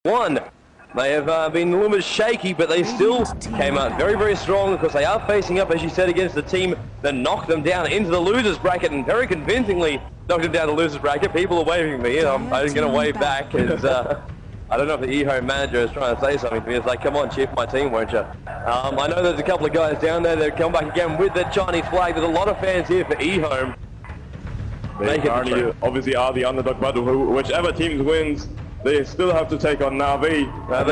One. They have been a little bit shaky, but they still came out very, very strong because they are facing up, as you said, against the team that knocked them down into the losers bracket and very convincingly knocked them down the losers bracket. People are waving at me. I'm going to wave back because I don't know if the EHOME manager is trying to say something to me. It's like, come on, cheer for my team, won't you? I know there's a couple of guys down there that come back again with the Chinese flag. There's a lot of fans here for EHOME. They currently obviously are the underdog, but whichever team wins, they still have to take on Na'Vi.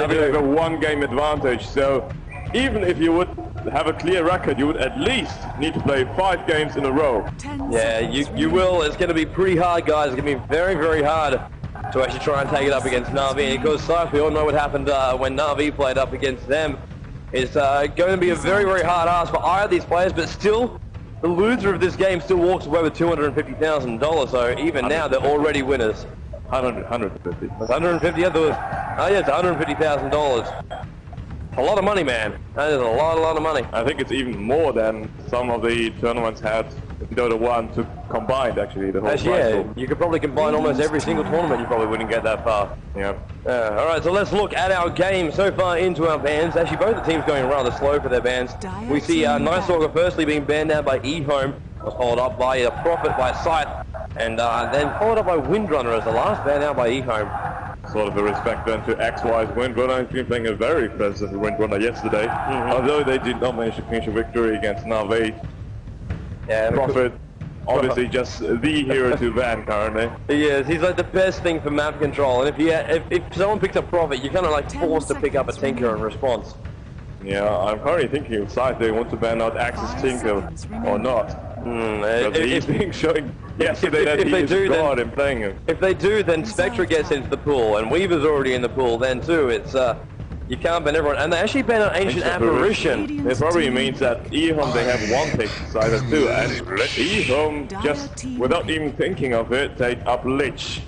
They have a one-game advantage, so even if you would have a clear record, you would at least need to play 5 games in a row. Yeah, you will. It's going to be pretty hard, guys. It's going to be very, very hard to actually try and take it up against Na'Vi. And because Scythe, we all know what happened when Na'Vi played up against them. It's going to be a very, very hard ask for either of these players, but still, the loser of this game still walks away with $250,000. So even now, they're already winners. 150. 150. Yeah, it's $150,000. A lot of money, man. That is a lot of money. I think it's even more than some of the tournaments had in Dota 1 to combined, actually, the whole prize pool. You could probably combine almost every single tournament. You probably wouldn't get that far. Yeah. All right, so let's look at our game so far into our bans. Actually, both the teams going rather slow for their bans. We see Nice Stalker firstly being banned out by EHOME, was followed up by the Prophet by Scythe, and then followed up by Windrunner as the last ban out by EHOME. Sort of a respect then to XY's Windrunner. He's been playing a very impressive Windrunner yesterday, although they did not manage to finish a victory against Na'Vi. Yeah, Prophet, obviously just the hero to ban currently. He is. He's like the best thing for map control, and if someone picks up Prophet, you're kind of like forced to pick up a Tinker in response. Yeah, I'm currently thinking of Scythe. They want to ban out Axis Tinker or not. He's been showing yesterday that he is God in playing him. If they do, then Spectra gets into the pool, and Weaver's already in the pool then too. It's you can't ban everyone, and they actually ban out Ancient Apparition. It probably means that EHOME, they have one pick Scythe too, and EHOME, just without even thinking of it, take up Lich.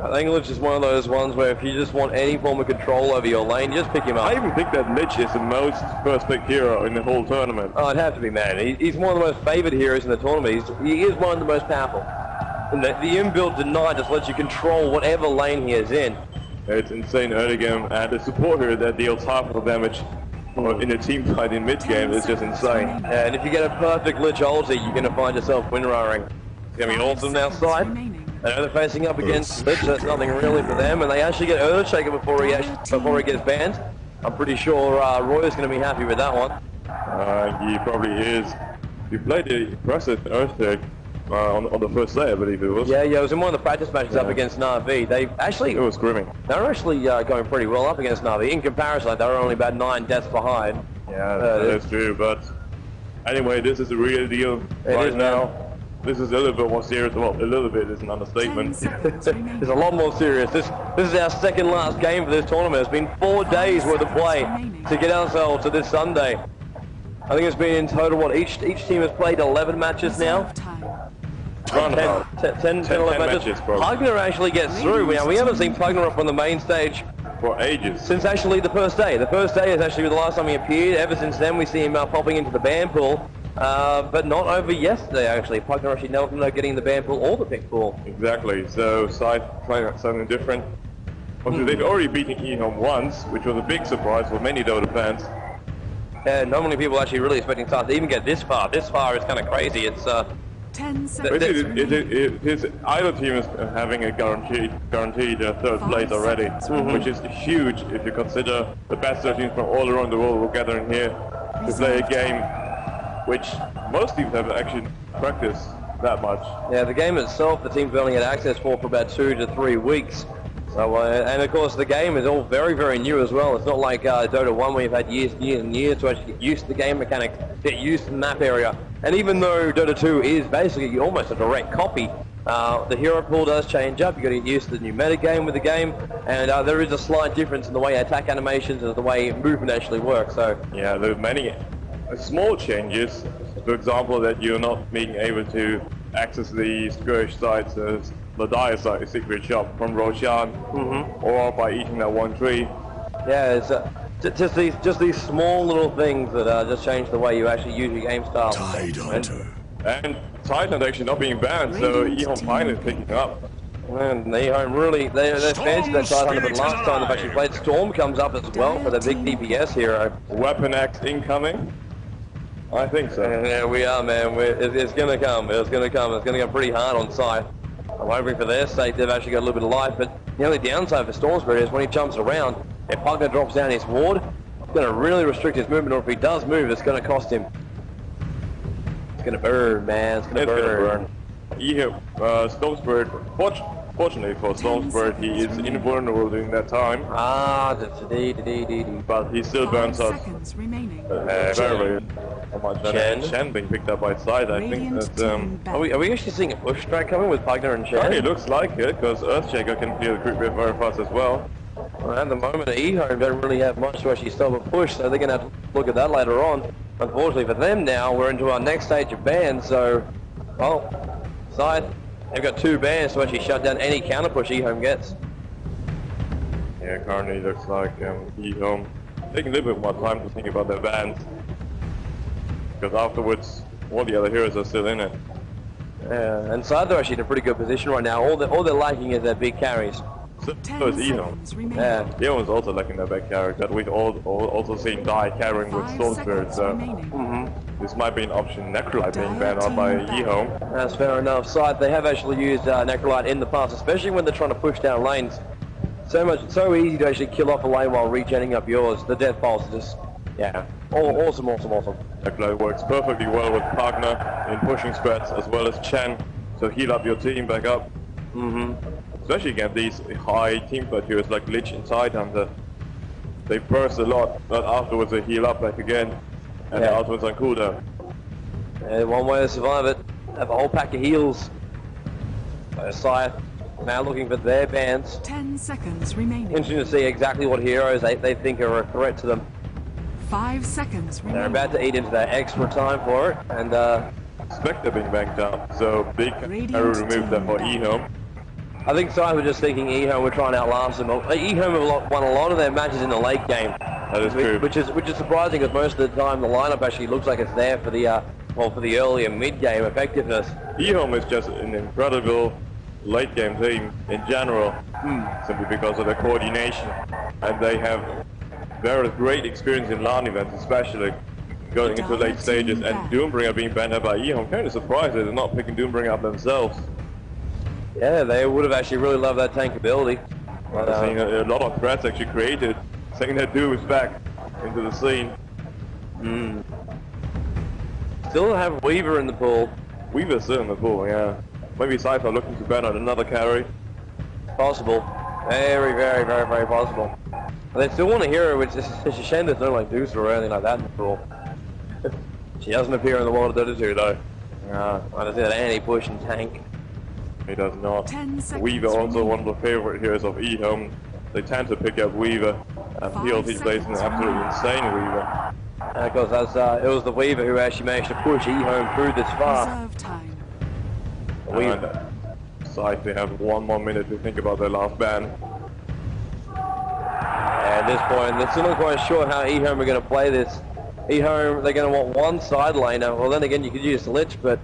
I think Lich is one of those ones where if you just want any form of control over your lane, just pick him up. I even think that Lich is the most first pick hero in the whole tournament. Oh, it'd have to be, man. He's one of the most favored heroes in the tournament. He is one of the most powerful. And the inbuilt deny just lets you control whatever lane he is in. It's insane early game, and the support hero that deals half of the damage in a team fight in mid game is just insane. And if you get a perfect Lich ulti, you're going to find yourself win-rarring. It's going to be awesome now, Scythe. I know they're facing up against Lich, that's nothing really for them, and they actually get Earthshaker before he gets banned. I'm pretty sure Roy is going to be happy with that one. He probably is. He played the impressive Earthshaker on the first day, I believe it was. Yeah, it was in one of the practice matches up against Na'Vi. It was scrimming. They were actually going pretty well up against Na'Vi. In comparison, they were only about 9 deaths behind. Yeah, that's true, but anyway, this is a real deal right now. This is a little bit more serious. Well, a little bit is an understatement. It's a lot more serious. This is our second last game for this tournament. It's been 4 days worth of play to get ourselves to this Sunday. I think it's been in total, what, each team has played 11 matches now? 10, 11 matches. Pugner actually gets through. Now, we haven't seen Pugner up on the main stage for ages. Since actually the first day. The first day is actually the last time he appeared. Ever since then, we see him popping into the ban pool. But not over yesterday, actually. Pugner actually not getting the ban pool or the pick pool. Exactly. So Scythe trying something different. They've already beaten EHOME once, which was a big surprise for many Dota fans. And not many people actually really expecting Scythe to even get this far. This far is kind of crazy. It's 10 seconds. His idol team is having a guaranteed third place already, which is huge if you consider the best teams from all around the world were gathering here to play a game which most teams have actually practiced that much. Yeah, the game itself, the team's only had access for about 2 to 3 weeks. So, and of course the game is all very, very new as well. It's not like Dota 1 where you've had years and years to actually get used to the game mechanics, get used to the map area. And even though Dota 2 is basically almost a direct copy, the hero pool does change up. You've got to get used to the new meta game with the game, and there is a slight difference in the way attack animations and the way movement actually works. So yeah, there are many small changes. For example, that you're not being able to access the Scourge sites as the Dire site, secret shop from Roshan, or by eating that one tree. Yeah, it's just these small little things that just change the way you actually use your game style. And Titan actually not being banned, so EHOME finally is picking up. And EHOME really, they fancy that side hunter, but last time they've actually played Storm comes up as well for the big DPS hero. Weapon X incoming? I think so. Yeah, we are, man. It's going to come. It's going to come. It's going to go pretty hard on Scythe. I'm hoping for their sake they've actually got a little bit of life, but the only downside for Storm Spirit is when he jumps around, if Pugner drops down his ward, it's going to really restrict his movement, or if he does move, it's going to cost him. It's going to burn, man. It's going to burn. EHOME, Storm Spirit, fortunately for Storm Spirit, he is invulnerable during that time. But he still burns us. Very much. Shen being picked up by Scythe, I think that... Are we actually seeing a push strike coming with Pugner and Shen? It looks like it, because Earthshaker can clear the creep wave very fast as well. Well, at the moment, EHOME don't really have much to actually stop a push, so they're going to have to look at that later on. Unfortunately for them now, we're into our next stage of bans, so... Well, Scythe, they've got 2 bans to actually shut down any counter push EHOME gets. Yeah, currently looks like EHOME taking a little bit more time to think about their bans. Because afterwards, all the other heroes are still in it. Yeah, and Scythe are actually in a pretty good position right now. All they're lacking is their big carries. So is EHOME. Yeah. EHOME's also lacking their back carry, that we've also seen Die carrying with Storm Spirit, so this might be an option. Necrolite being banned out by EHOME. That's fair enough. Scythe, they have actually used Necrolite in the past, especially when they're trying to push down lanes. So easy to actually kill off a lane while regenning up yours. The death pulse is just, yeah, awesome. Necrolite works perfectly well with Pugner in pushing spreads, as well as Chen, so heal up your team back up. Especially against these high team fight heroes like Lich and Tidehunter. They burst a lot, but afterwards they heal up back again, and the ultimate's on cooldown. One way to survive it, have a whole pack of heals. Scythe now looking for their bans. 10 seconds remaining. Interesting to see exactly what heroes they think are a threat to them. 5 seconds remaining. They're about to eat into that extra time for it, and Spectre being banked up, so big arrow removed there for EHOME. I think Scythe were just thinking EHOME were trying to outlast them. EHOME have won a lot of their matches in the late game. That is true. Which is surprising, because most of the time the lineup actually looks like it's there for the for the early and mid game effectiveness. EHOME is just an incredible late game team in general, simply because of their coordination, and they have very great experience in LAN events, especially going into late stages. And Doombringer being banned by EHOME, kind of surprised they're not picking Doombringer up themselves. Yeah, they would have actually really loved that tank ability. I've seen a lot of threats actually created, saying that Doom is back into the scene. Still have Weaver in the pool. Weaver's still in the pool, yeah. Maybe Scythe are looking to ban on another carry. Possible. Very possible. And they still want a hero, which is a shame there's no like Deuce or anything like that in the pool. She doesn't appear in the World of Dota 2 though. I don't see that anti-push and tank. He does not. Weaver also one of the favorite heroes of EHOME. They tend to pick up Weaver, and PLT plays an absolutely insane Weaver. Because it was the Weaver who actually managed to push EHOME through this far. Scythe, they have 1 more minute to think about their last ban. At this point, they're still not quite sure how EHOME are going to play this. EHOME, they're going to want one side laner. Well, then again, you could use Lich, but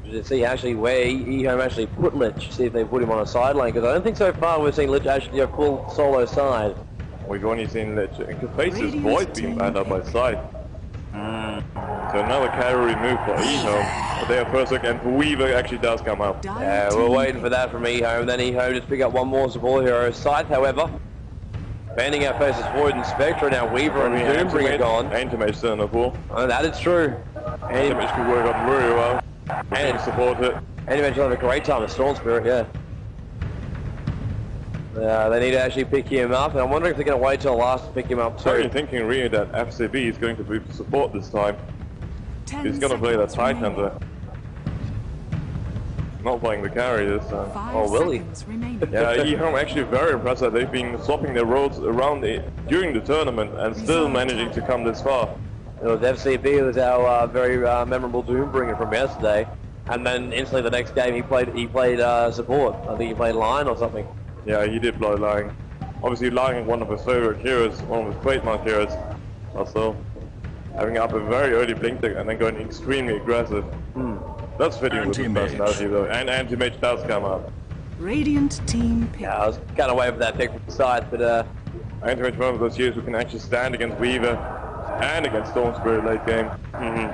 to see actually where EHOME actually put Lich, see if they put him on a side lane, because I don't think so far we've seen Lich actually a full solo side. We've only seen Lich in Face's Void being banned up by Scythe. So another carry remove for EHOME. But they are first look, and Weaver actually does come up. Yeah, we're waiting for that from EHOME. Then EHOME just pick up one more support hero. Scythe, however, banning our Face's Void and Spectre. Now Weaver and Doombringer gone. Antimage still in the pool. Oh, that is true. Antimage could work out very well. And support it. Antimage will have a great time with Storm Spirit, yeah. They need to actually pick him up, and I'm wondering if they're going to wait till last to pick him up too. I'm thinking really that FCB is going to be support this time. He's going to play that Tidehunter. Not playing the carry this time. Oh, will he? Yeah, EHOME actually very impressive. They've been swapping their roles around during the tournament and still managing to come this far. It was FCB, it was our very memorable Doombringer from yesterday, and then instantly the next game he played support. I think he played Lion or something. Yeah, he did play Lion. Obviously Lion, one of his favorite heroes, one of his trademark heroes. Also having up a very early blink deck and then going extremely aggressive. That's fitting with his personality though, and Anti-Mage does come up. Radiant team pick. Yeah, I was kind of waiting for that pick from the side, but Anti-Mage one of those years who can actually stand against Weaver and against Storm Spirit late game.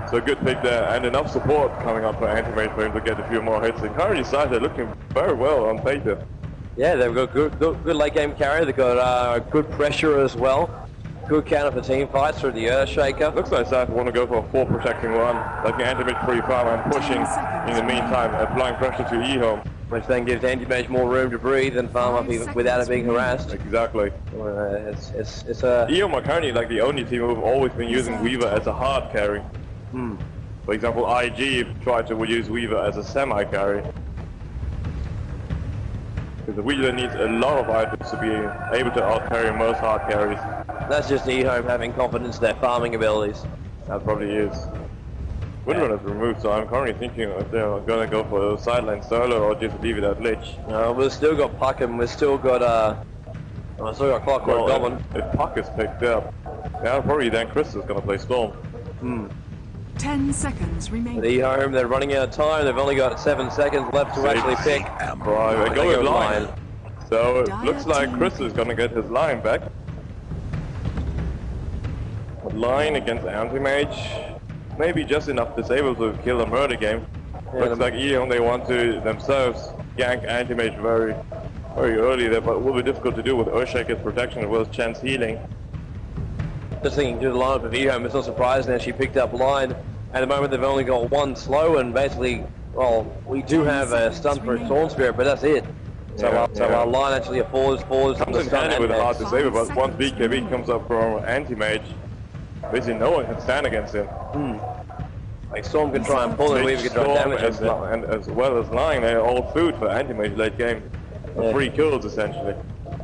So a good pick there, and enough support coming up for Anti-Mage for him to get a few more hits. And currently Scythe are looking very well on paper. yeah, they've got good late game carry. They've got good pressure as well. Good counter for team fights through the Earthshaker. Looks like Scythe want to go for a 4 protecting one, like an Anti-Mage free farm and pushing in the meantime, applying pressure to EHOME. Which then gives Anti-Mage more room to breathe and farm up even without it being harassed. Exactly. It's a... EHOME are currently like the only team who've always been using Weaver as a hard carry. For example, IG tried to use Weaver as a semi-carry. Because the Weaver needs a lot of items to be able to out-carry most hard carries. That's just EHOME having confidence in their farming abilities. That probably is. Windrunner's removed, so I'm currently thinking if they're gonna go for a sideline solo or just leave it at Lich. We've still got Puck and we've still got Clockwork Goblin. If Puck is picked up, yeah, probably then Chris is gonna play Storm. 10 seconds But remaining. EHOME, they're running out of time. They've only got 7 seconds left to actually pick. Right, they go with line. So it looks like Chris is gonna get his line back. But line against Anti-Mage. Maybe just enough disabled to kill a murder game. Looks like EHOME, they want to themselves gank Anti-Mage very early there, but it will be difficult to do with Earthshaker's protection as well as Chan's healing. Just thinking through the lineup of EHOME, it's not surprising that she picked up line. At the moment they've only got 1 slow and basically, well, we do have a stun for a Storm Spirit, but that's it. So our line actually affords comes in handy with a hard disable, but once BKB comes up from Anti-Mage, basically no one can stand against him. Like Storm can try and pull it, Weaver can try and damage as, and as well as Line, they're all food for Anti-Mage late game. 3 kills essentially.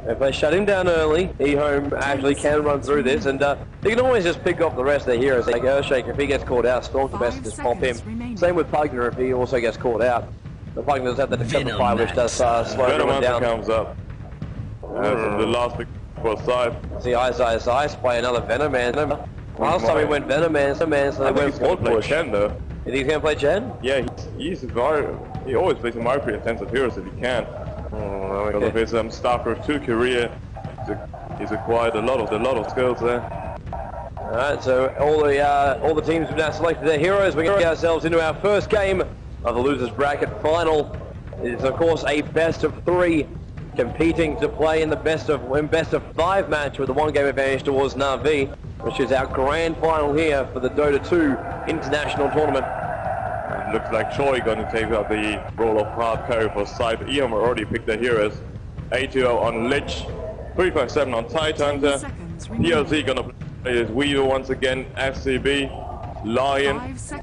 If they shut him down early, EHOME actually can run through this, and they can always just pick off the rest of their heroes. Like Earthshaker, if he gets caught out, Storm can best just pop him. Same with Pugner if he also gets caught out. The Pugner does have the Defensive which does slow everyone down. Comes up. The last pick for Scythe. See Ice by another Venoman. Last time he went Venoman, so they went forward push. Chen though. Is he going to play Chen? Yeah, he always plays a micro intensive heroes if he can. Because of his StarCraft 2 career, he's acquired a lot of skills there. Alright, so all the teams have now selected their heroes. We're going to get ourselves into our first game of the losers bracket final. It is of course a best of 3 competing to play in the best of 5 match with a 1 game advantage towards Na'Vi, which is our grand final here for the Dota 2 International Tournament. Looks like Choi going to take up the role of hard carry for Scythe. EHOME already picked their heroes. 8-0 on Lich, 357 on Tidehunter. PLC going to play as Weaver once again, FCB, Lion,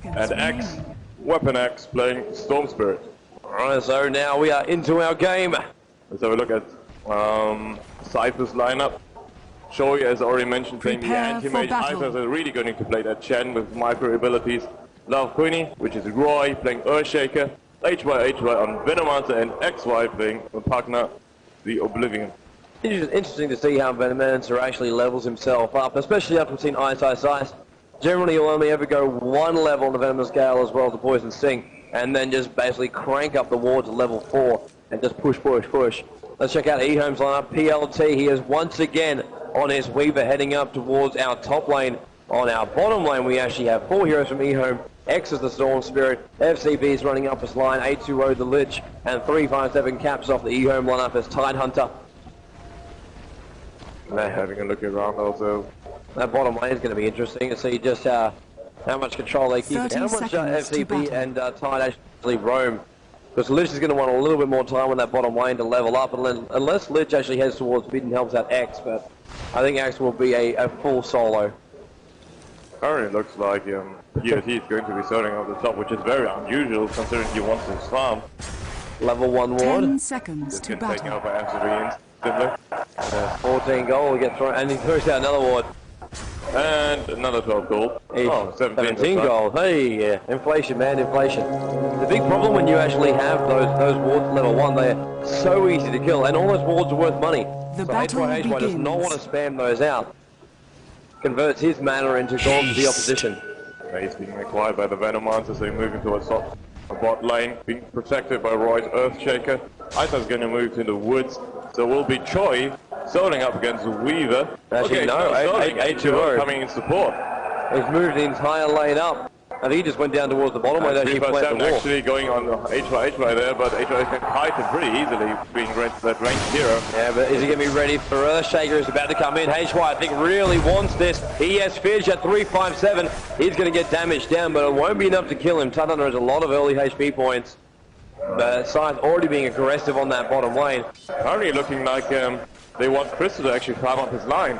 and X. Weapon X playing Storm Spirit. Alright, so now we are into our game. Let's have a look at Scythe's lineup. Choi, as already mentioned, playing the Anti-Mage. Isaac are really going to play that Chen with micro abilities. Love Queenie, which is Roy playing Earthshaker, HY on Venomancer, and XY playing Pugner, the Oblivion. It's interesting to see how Venomancer actually levels himself up, especially after we've seen Ice. Generally, you'll only ever go 1 level on the Venom scale as well as the Poison Sting, and then just basically crank up the ward to level 4 and just push. Let's check out EHOME's lineup. PLT, he is once again on his Weaver heading up towards our top lane. On our bottom lane, we actually have 4 heroes from EHOME. X is the Storm Spirit, FCB is running up his line, 820 the Lich, and 357 caps off the EHOME lineup as Tidehunter. They're having a look around also. That bottom lane is going to be interesting to see just how much control they keep, and how much FCB and Tide actually roam. Because Lich is going to want a little bit more time on that bottom lane to level up, unless Lich actually heads towards mid and helps out X, but I think X will be a full solo. Currently looks like EOT is going to be starting off the top, which is very unusual considering he wants his farm. Level 1 ward. 10 seconds to battle. Taken over FCB instantly. 14 gold, he gets thrown, and he throws out another ward. And another 12 gold. 17 gold. Hey, inflation, man, inflation. The big problem when you actually have those wards at level 1, they're so easy to kill, and all those wards are worth money. The so battle HY does not want to spam those out. Converts his mana into gold to the opposition. He's being acquired by the Venomancer, so he's moving towards top. bot lane, being protected by Roy's Earthshaker. Isa's going to move to the woods, so will be Choi zoning up against Weaver. Actually, no, H2O coming in support. He's moved the entire lane up. I think he just went down towards the bottom where they actually played the wall. Actually going on the HY there, but HY can kite it pretty easily, being that ranged hero. Yeah, but is he going to be ready for Earthshaker? Is about to come in. HY, I think, really wants this. He has Fidge at 357. He's going to get damaged down, but it won't be enough to kill him. Tudunner has a lot of early HP points. But Scythe already being aggressive on that bottom lane. Currently looking like they want Crystal to actually climb up his line.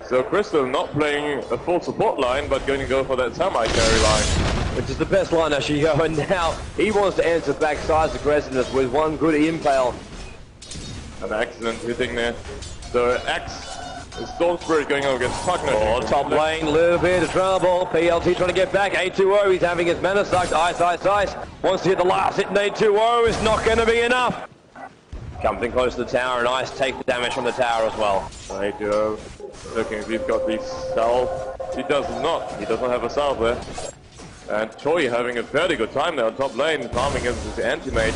So Crystal not playing a full support line, but going to go for that semi-carry line. Which is the best line actually going now. He wants to answer back Scythe's aggressiveness with one good impale. An excellent hitting there. So X is Storm Spirit going over against Pugner. Oh, top lane, little bit of trouble. PLT trying to get back. A2O, he's having his mana sucked. Ice. Wants to hit the last hit, and A2O is not going to be enough. Comes in close to the tower, and Ice takes the damage from the tower as well. A2O looking if he's got the salve. He does not. He does not have a salve there. And Choi having a fairly good time there on top lane, farming against his anti-mage.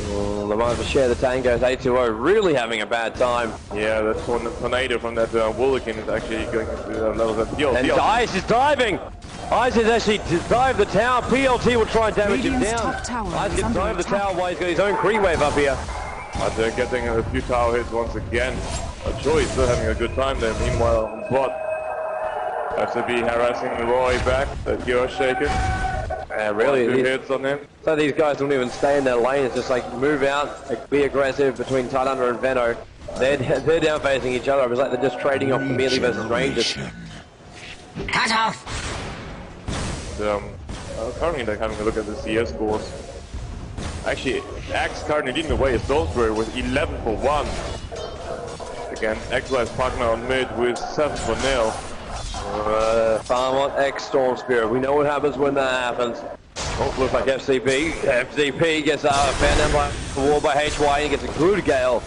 They might have to share the tangos. A2O really having a bad time. Yeah, that tornado from that Woolikin is actually going to levels of PLT. And Ice is diving! Ice has actually dived the tower. PLT will try and damage him down. Ice can dive the tower while he's got his own creep wave up here. But they're getting a few tower hits once again. Choi is still having a good time there. Meanwhile, on bot, FCB harassing Roy back, that you're shaking. Really, two hits on him. So these guys don't even stay in their lane. It's just like move out, like, be aggressive between Tudunner and Veno. They're down facing each other. It's like they're just trading off the melee versus rangers. Cut off. Currently they're having a look at the CS scores. Actually, Axe currently leading the way is Salisbury with 11 for 1. Again, XY's partner on mid with 7 for 0. Farm on X Storm Spirit. We know what happens when that happens. Oh, looks like FCP. FCP gets found down by the wall by HY and gets a good gale.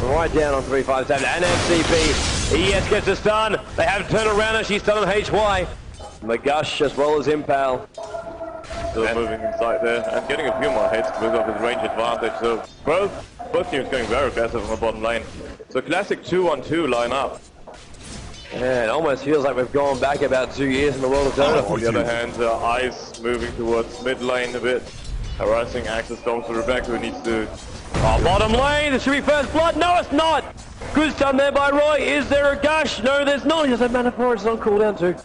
Right down on 357. And FCP. ES gets a stun. They have to turn around and she's stunned on HY. Magush as well as Impale. Still moving inside there and getting a few more hits because of his range advantage. So both teams going very aggressive on the bottom lane. So classic 2-on-2 line up. Yeah, it almost feels like we've gone back about 2 years in the world of DotA. On the other hand, Ice moving towards mid lane a bit, harassing Axis Storm to Rebecca, who needs to... Oh, bottom lane, this should be first blood. No, it's not. Good stun there by Roy. Is there a gush? No, there's not. He has a mana for it. It's on cooldown too.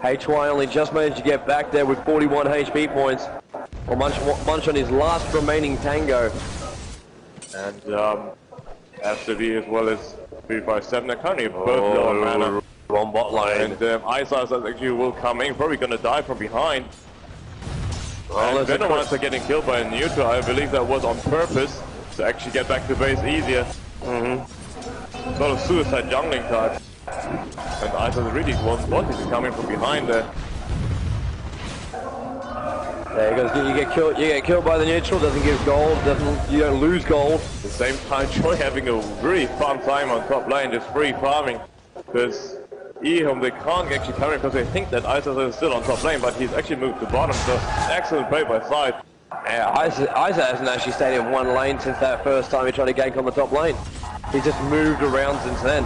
HY only just managed to get back there with 41 HP points. Or munch on his last remaining tango. And FCB as well as 357, they're currently both low on mana. On bot lane. And Isars actually will come in, probably going to die from behind. Well, and Venomans are getting killed by a neutral. I believe that was on purpose to actually get back to base easier. Sort of suicide jungling type. And Isars really wants what is coming from behind there. There he goes. You get killed by the neutral. Doesn't give gold. You don't lose gold. At the same time, Choi having a really fun time on top lane, just free farming, because EHOME they can't actually come in because they think that Isaac is still on top lane, but he's actually moved to bottom. So excellent play by Scythe. Yeah, Isaac hasn't actually stayed in one lane since that first time he tried to gank on the top lane. He's just moved around since then.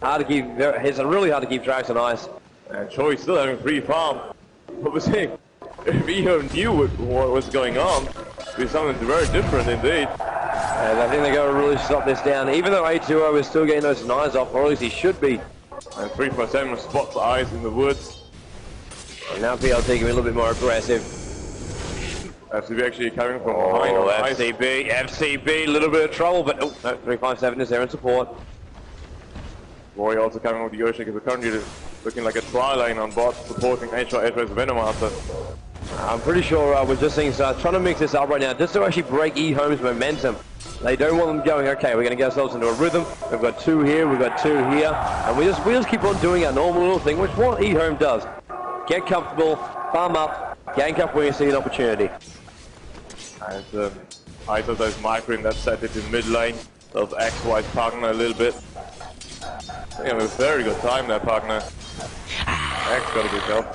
It's really hard to keep tracks on Ice. And Choi still having free farm. What was he? If EHOME knew what was going on, it would be something very different indeed. And I think they're going to really stop this down, even though A2O is still getting those denies off, or at least he should be. And 357 spots Ice in the woods. And now PLT can be a little bit more aggressive. FCB actually coming from behind. Oh, FCB, a little bit of trouble, but no, 357 is there in support. Roy also coming with the Earthshaker, but currently looking like a tri lane on bot, supporting HY's Venomaster. I'm pretty sure we're just seeing Scythe trying to mix this up right now, just to actually break EHOME's momentum. They don't want them going, okay, we're going to get ourselves into a rhythm. We've got 2 here, we've got 2 here. And we just keep on doing our normal little thing, which is what EHOME does. Get comfortable, farm up, gank up when you see an opportunity. And Isaac is microing that set it in mid lane. Does XY's partner a little bit. They have a very good time there, partner. X got a good help.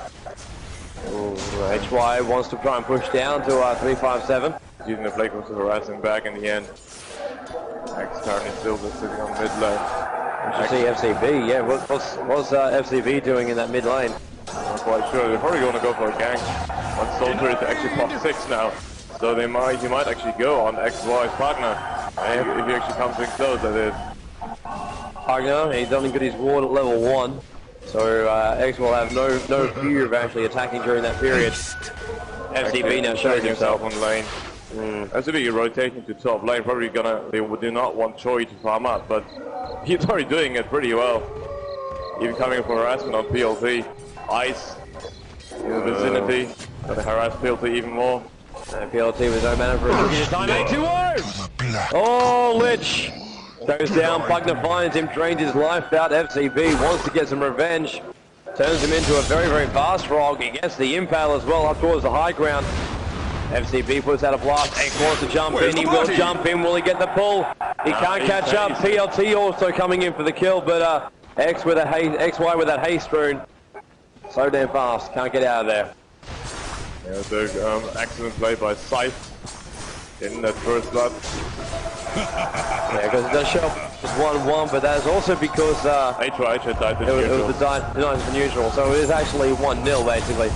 HY wants to try and push down to 357. Using the flake to harass him back in the end. X currently still just sitting on mid lane. You see FCB, yeah. What's FCB doing in that mid lane? Not quite sure. They're probably going to go for a gank. One soldier is actually top 6 now. So he might actually go on XY's partner. If he actually comes in close, that is. Partner, he's only got his ward at level 1. So X will have no fear of actually attacking during that period. FCB now shows himself on lane. FCB rotating to top lane, probably they do not want Choi to farm up, but he's already doing it pretty well. Even coming for harassment on PLT. Ice in the vicinity, gonna harass PLT even more. PLT with no mana for a time. 8-2-0! Oh, Lich! Goes down, Pugner finds him, drains his life out. FCB wants to get some revenge. Turns him into a very fast frog. He gets the impale as well up towards the high ground. FCB puts out a blast. X wants to jump in. He will jump in. Will he get the pull? He can't catch up. PLT also coming in for the kill, but XY with that haste rune. So damn fast. Can't get out of there. Yeah, so excellent play by Scythe in that first blood. Yeah, because it does show up as 1-1, but that is also because HY died to it was the neutral, so it is actually 1-0 basically.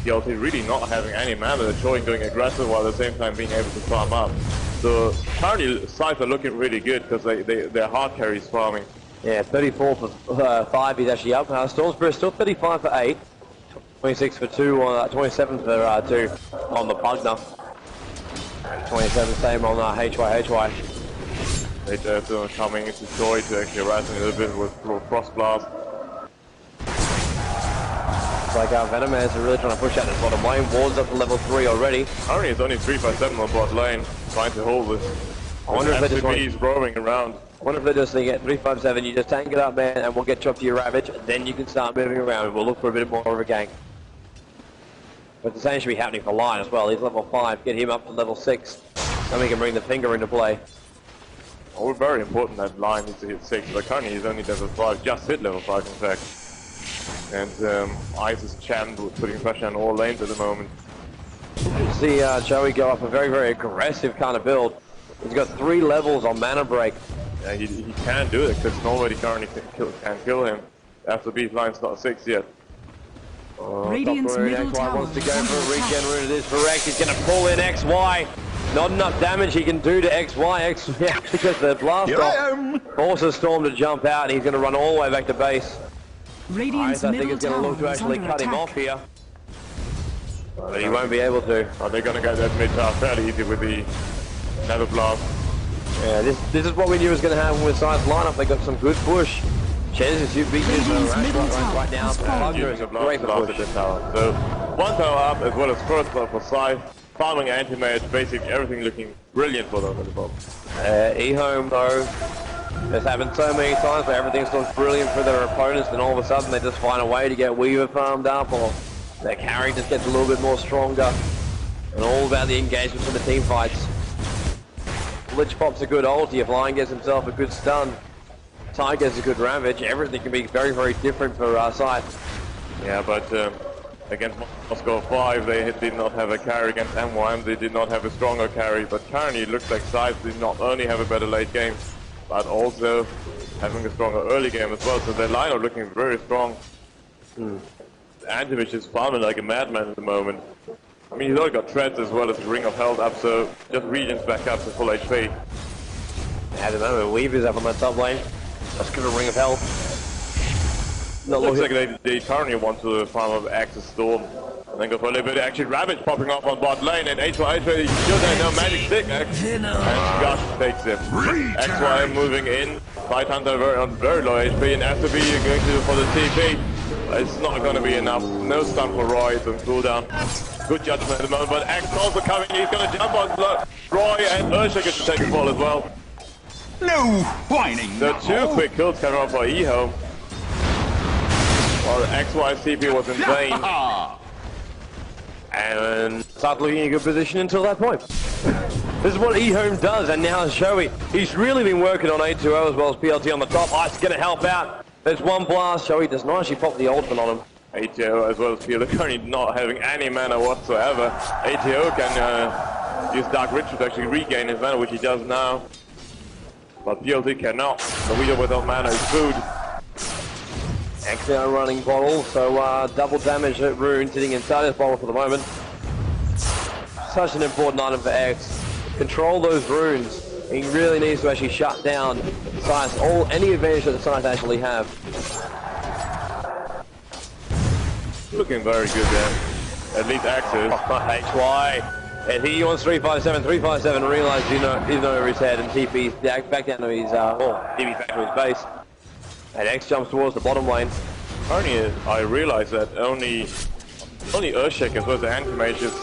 PLT really not having any mana, showing going aggressive while at the same time being able to farm up. So currently Scythe are looking really good because their hard carries farming. Yeah, 34 for 5 he's actually up. Stormspirit still 35 for 8. 26 for 2 on 27 for 2 on the Pugner. 27 same on HY. They're still coming into Joy to actually harass him a little bit with Frost Blast. It's like our Venomans are really trying to push out this bottom lane. Ward's up to level 3 already. Currently it's only 357 on bot lane, trying to hold this. I wonder if they're just roaming around. I wonder if they're just thinking at 357, you just tank it up, man, and we'll get you up to your Ravage, and then you can start moving around, and we'll look for a bit more of a gank. But the same should be happening for Lion as well. He's level 5, get him up to level 6, then we can bring the finger into play. Oh, very important that Lion needs to hit 6, but currently he's only level 5, just hit level 5 in fact. And Ice is chammed with putting pressure on all lanes at the moment. You see Joey go up a very aggressive kind of build. He's got 3 levels on mana break. Yeah, he can't do it because nobody currently can kill him. After beef line's not 6 yet. Radiant's middle tower wants to go for a regen rune. It is for X. He's going to pull in XY. Not enough damage he can do to XY. X because the blast off forces Storm to jump out, and he's going to run all the way back to base. Radiant's I think he's going to look to actually cut him off here. But he won't be able to. Are they going to get that mid tower fairly easy with the Nether Blast? Yeah, this is what we knew was going to happen with Scythe's lineup. They got some good push. Chances to be using right now. Pugner is a great push. Tower. So one tower up as well as first blood for Scythe. Farming anti-mage, basically everything looking brilliant for them at the moment. EHOME though, this happened so many times where everything's looks brilliant for their opponents, and all of a sudden they just find a way to get Weaver farmed up, or their carry just gets a little bit more stronger. And all about the engagements in the team fights. Lich pops a good ulti, if Lion gets himself a good stun, Ty gets a good ravage, everything can be very different for Scythe. Yeah, but against Moscow 5 they did not have a carry, against M1 they did not have a stronger carry, but currently it looks like Scythe did not only have a better late game, but also having a stronger early game as well, so their lineup looking very strong. Antimage is farming like a madman at the moment. I mean, he's already got treads as well as Ring of Health up, so just regions back up to full HP. At the moment, Weaver's up on the top lane. Let's give a Ring of Health. Looks like they currently want to farm up Axis Storm. And then go for a little bit of action. Ravage popping up on bot lane, and HY should have no magic stick. And Gush takes him. XY moving in. Fight Hunter on very low HP, and after B you're going to do for the TP. It's not going to be enough. No stun for Roy, it's on cooldown. Good judgment at the moment, but X also coming. He's going to jump on Roy, and Ursha gets to take the fall as well. No whining. So 2 quick kills coming up for EHOME. While XY's TP was in vain. And start looking in a good position until that point. This is what EHOME does, and now Joey, he's really been working on 8-2-0 as well as PLT on the top. Ice is going to help out. There's one blast. Joey does not actually pop the ultimate on him. ATO as well as PLT currently not having any mana whatsoever. ATO can use Dark Ritual to actually regain his mana, which he does now. But PLT cannot. The Weeder without mana is food. X now running bottle, so double damage rune sitting inside his bottle for the moment. Such an important item for X. Control those runes. He really needs to actually shut down Scythe, any advantage that the Scythe actually have. Looking very good there. At least X is. HY. And he wants 357. 357 realized he's over his head and TP's back down to his, TP back to his base. And X jumps towards the bottom lane. Only I realized that only Earthshaker as well as the Anti-Mage's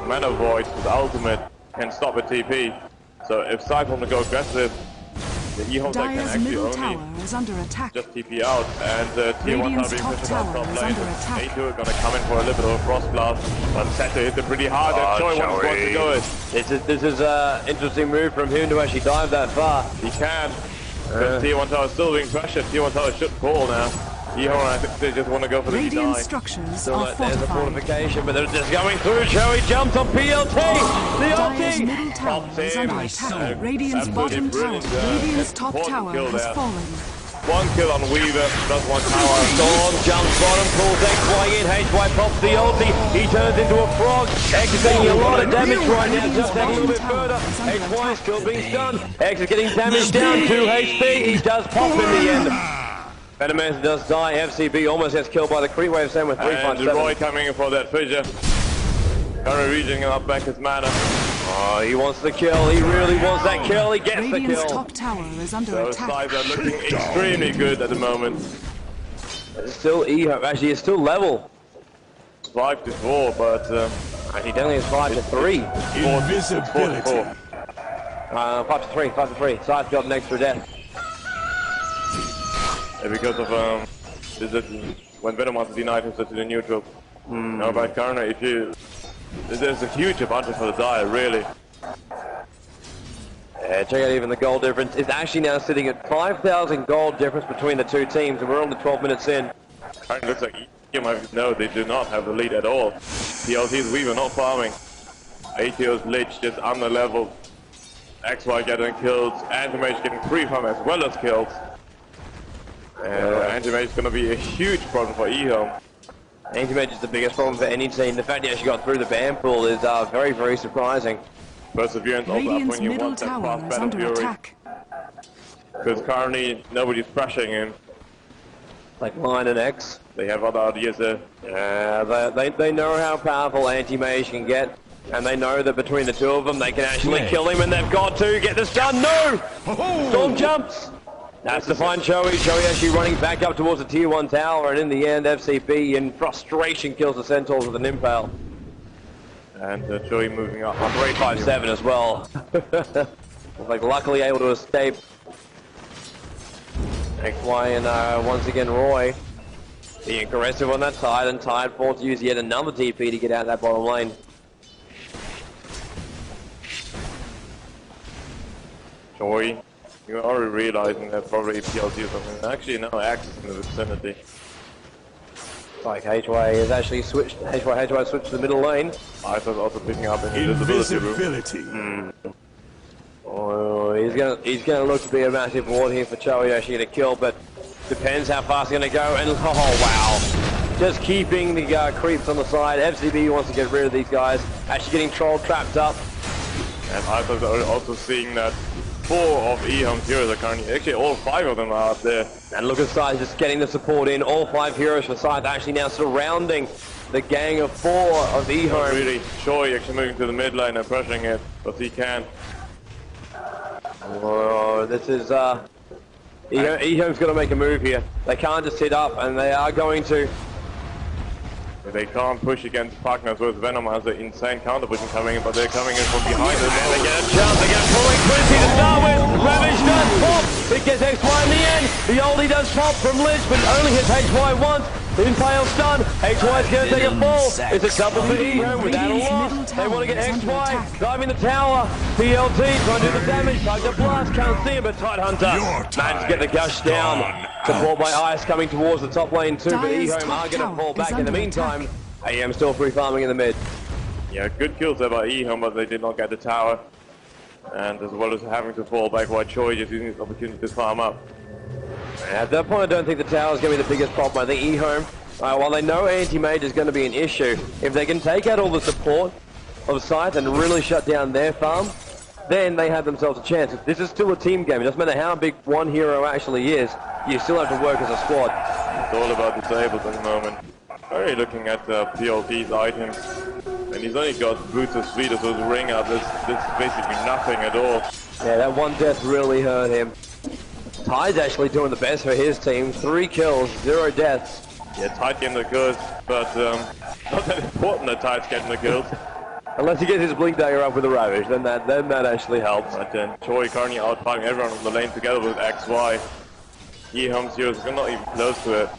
Mana Void with ultimate can stop a TP. So if Scythe wants to go aggressive, the EHOME deck can actually only is under attack. just TP out, and Tier 1 are being pushed out top lane. A2 are going to come in for a little bit of a Frost Blast, but Scythe hit it pretty hard, and Joey wants to go it. This is an interesting move from him to actually dive that far. He can, because Tier 1 tower is still being pressured. Tier 1 tower should fall now. EHOME, I think they just want to go for the Radiant die. structures So are there's a fortified. fortification, but they're just going through. Joey jumps on PLT. The Dire's ulti. middle tower Pops is him. under attack. Uh, Radiant's bottom tower. brilliant, Radiant's top important tower kill has there. fallen. One kill on Weaver, plus one tower. Storm jumps bottom, pulls XY in. HY pops the ulti. He turns into a frog. X is getting a lot of damage right now. Just that a little bit further. HY is still being stunned. X is getting damage down 2 HP. He does pop in the end. Venomous does die. FCB almost gets killed by the creep wave, same with And 357. Roy coming in for that fissure. Currently reaching up back his mana. Oh, he wants the kill. He really wants that kill. He gets the Radiant's kill. top tower is under Those attack. sides are looking extremely good at the moment. It's still EHOME. Actually, it's still level. 5 to 4, but Actually, definitely it's 5 to 3. invisibility. 5 to 3. 5 to 3. Scythe got an extra death. because of when Venom wants to deny himself to the neutral. Now by Karna, there's a huge advantage for the Dire, really. Yeah, check out even the goal difference. It's actually now sitting at 5,000 gold difference between the two teams, and we're only 12 minutes in. Karna looks like no, they do not have the lead at all. PLT's Weaver not farming. ATO's Lich just under level. XY getting killed, Anti-Mage getting 3 farm as well as kills. Anti-Mage is going to be a huge problem for EHOME. Anti-Mage is the biggest problem for any team. The fact he actually got through the ban pool is very, very surprising. Perseverance also up Radiant's when you middle want that tower fast is Battle under Fury. attack. Because currently nobody's pressuring him. Like Line and X. They have other ideas there. They know how powerful Anti-Mage can get. And they know that between the two of them, they can actually kill him, and they've got to get this done. No! Storm jumps! That's to find Joey. Joey actually running back up towards the tier 1 tower, and in the end, FCB in frustration kills the Centaurs with an impale. And Joey moving up. 357 as well. Like luckily able to escape. XY and once again Roy being aggressive on that side, and Tide forced to use yet another TP to get out that bottom lane. Joey, you're already realizing that probably PLT or something. Actually, no access in the vicinity. Like HY has actually switched. HY switched to the middle lane. Iso's also picking up in invisibility. Oh, he's gonna look to be a massive ward here for Joey to actually get a kill, but depends how fast he's gonna go. And oh wow, just keeping the creeps on the side. FCB wants to get rid of these guys. Actually getting troll trapped up. And Iso's also seeing that 4 of EHOME's heroes are currently, actually all 5 of them are out there. And look at Scythe just getting the support in. All 5 heroes for Scythe actually now surrounding the gang of 4 of EHOME. Really, Joey actually moving to the mid lane and pressuring it, but he can. Oh, this is EHOME's got to make a move here. They can't just sit up, and they are going to. They can't push against partners with Venom has an insane counter pushing coming in, but they're coming in from behind as well. They get a chance, they get a pulling Quincy to start with. Ravage does pop. It gets XY in the end. The oldie does pop from Lich, but only hits HY once. Impale stun. HY's going to take a fall. It's a double for EHOME without a loss. They want to get XY. Driving the tower. PLT trying to do the damage. Trying to blast. Can't see him, but Tidehunter managed to get the gush down. Support by Ice coming towards the top lane too, but EHOME are going to fall back in the meantime. AM still free farming in the mid. Yeah, good kills there by EHOME, but they did not get the tower. And as well as having to fall back while Choi just using this opportunity to farm up. At that point, I don't think the tower is going to be the biggest problem. I think EHOME, while they know anti-mage is going to be an issue, if they can take out all the support of Scythe and really shut down their farm, then they have themselves a chance. This is still a team game. It doesn't matter how big one hero actually is, you still have to work as a squad. It's all about disables at the moment. Already looking at PLT's items, and he's only got boots of speed, so his ring up. This basically nothing at all. Yeah, that one death really hurt him. Ty's actually doing the best for his team. 3 kills, 0 deaths. Yeah, Ty's getting the kills, but not that important that Ty's getting the kills. Unless he gets his blink dagger up with a Ravage, then that actually helps. But then Choi currently outfighting everyone on the lane together with XY. EHOME's heroes are not even close to it.